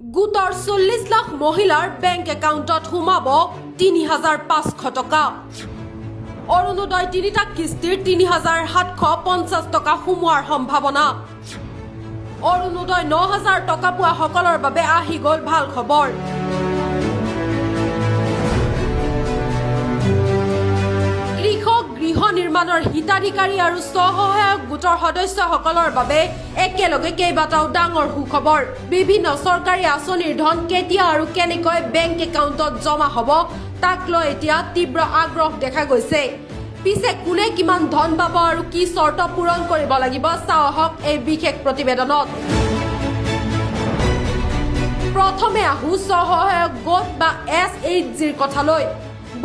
গোটৰ 40 লাখ মহিলাৰ বেংক একাউণ্টত সোমাব ৩৫০০ টকা। অৰুণোদয় 3টা কিস্তিৰ ৩৭৫০ টকা সোমোৱাৰ সম্ভাৱনা। অৰুণোদয় ৯০০০ টকা পোৱা সকলৰ বাবে আহি গ'ল ভাল খবৰ। কৃষক গৃহ নিৰ্মাণৰ হিতাধিকাৰী আৰু স্বসহায়ক গোটৰ সদস্যসকলৰ বাবে একেলগে কেইবাটাও ডাঙৰ সুখবৰ। বিভিন্ন চৰকাৰী আঁচনিৰ ধন কেতিয়া আৰু কেনেকৈ বেংক একাউণ্টত জমা হ'ব তাক লৈ এতিয়া তীব্ৰ আগ্ৰহ দেখা গৈছে। পিছে কোনে কিমান ধন পাব আৰু কি চৰ্ত পূৰণ কৰিব লাগিব চাওঁ আহক এই বিশেষ প্ৰতিবেদনত। প্ৰথমে আহো স্বসহায়ক গোট বা SHGৰ কথালৈ।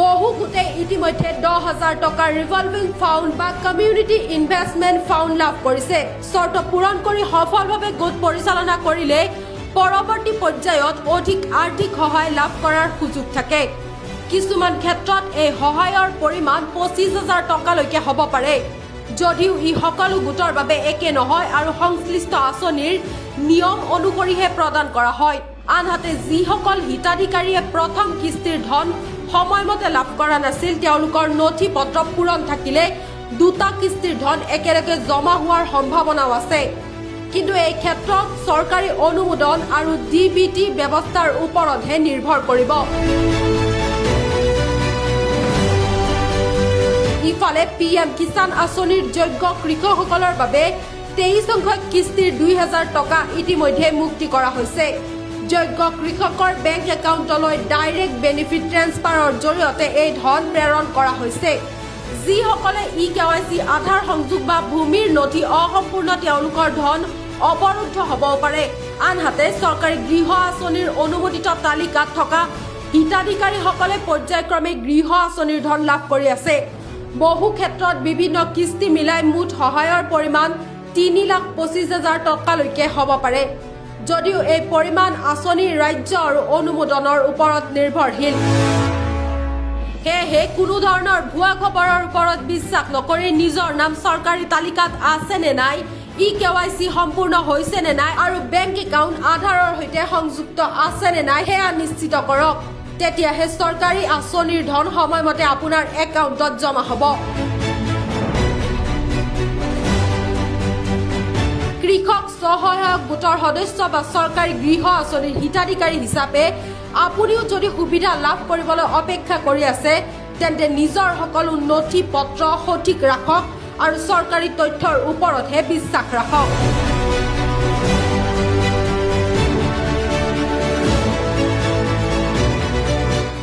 বহু গোটে ইতিমধ্যে 10,000 টকাৰ ৰিভলভিং ফাউণ্ড বা কমিউনিটি ইনভেষ্টমেণ্ট ফাউণ্ড লাভ কৰিছে। চৰ্ত পূৰণ কৰি সফলভাৱে গোট পৰিচালনা কৰিলে পৰৱৰ্তী পৰ্যায়ত অধিক আৰ্থিক সহায় লাভ কৰাৰ সুযোগ থাকে। কিছুমান ক্ষেত্ৰত এই সহায়ৰ পৰিমাণ 25,000 টকালৈকে হ'ব পাৰে, যদিও ই সকলো গোটৰ বাবে একে নহয় আৰু সংশ্লিষ্ট আঁচনিৰ নিয়ম অনুসৰিহে প্ৰদান কৰা হয়। আনহাতে যিসকল হিতাধিকাৰীয়ে প্ৰথম কিস্তিৰ ধন সময়মতে লাভ কৰা নাছিল, তেওঁলোকৰ নথি পত্ৰ পূৰণ থাকিলে দুটা কিস্তিৰ ধন একেলগে জমা হোৱাৰ সম্ভাৱনাও আছে। কিন্তু এই ক্ষেত্ৰত চৰকাৰী অনুমোদন আৰু DBT ব্যৱস্থাৰ ওপৰতহে নিৰ্ভৰ কৰিব। ইফালে PM কিষাণ আঁচনিৰ যোগ্য কৃষকসকলৰ বাবে 23 সংখ্যক কিস্তিৰ 2,000 টকা ইতিমধ্যে মুক্তি কৰা হৈছে। যোগ্য কৃষকৰ বেংক একাউণ্টলৈ ডাইৰেক্ট বেনিফিট ট্ৰেন্সফাৰৰ জৰিয়তে এই ধন প্ৰেৰণ কৰা হৈছে। যিসকলে EKYC আধাৰ সংযোগ বা ভূমিৰ নথি অসম্পূৰ্ণ তেওঁলোকৰ ধন অৱৰুদ্ধ হ'বও পাৰে। আনহাতে চৰকাৰী গৃহ আঁচনিৰ অনুমোদিত তালিকাত থকা হিতাধিকাৰীসকলে পৰ্যায়ক্ৰমে গৃহ আঁচনিৰ ধন লাভ কৰি আছে। বহু ক্ষেত্ৰত বিভিন্ন কিস্তি মিলাই মুঠ সহায়ৰ পৰিমাণ 3,25,000 টকালৈকে হ'ব পাৰে, যদিও এই পৰিমাণ আঁচনিৰ ৰাজ্য আৰু অনুমোদনৰ ওপৰত নিৰ্ভৰশীল। সেয়েহে কোনো ধৰণৰ ভুৱা খবৰৰ ওপৰত বিশ্বাস নকৰি নিজৰ নাম চৰকাৰী তালিকাত আছে নে নাই, EKYC সম্পূৰ্ণ হৈছে নে নাই আৰু বেংক একাউণ্ট আধাৰৰ সৈতে সংযুক্ত আছে নে নাই সেয়া নিশ্চিত কৰক। তেতিয়াহে চৰকাৰী আঁচনিৰ ধন সময়মতে আপোনাৰ একাউণ্টত জমা হ'ব। কৃষক স্বসহায়ক গোটৰ সদস্য বা চৰকাৰী গৃহ আঁচনিৰ হিতাধিকাৰী হিচাপে আপুনিও যদি সুবিধা লাভ কৰিবলৈ অপেক্ষা কৰি আছে, তেন্তে নিজৰ সকলো নথি পত্ৰ সঠিক ৰাখক আৰু চৰকাৰী তথ্যৰ ওপৰতহে বিশ্বাস ৰাখক।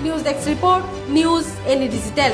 News desk report, news any digital.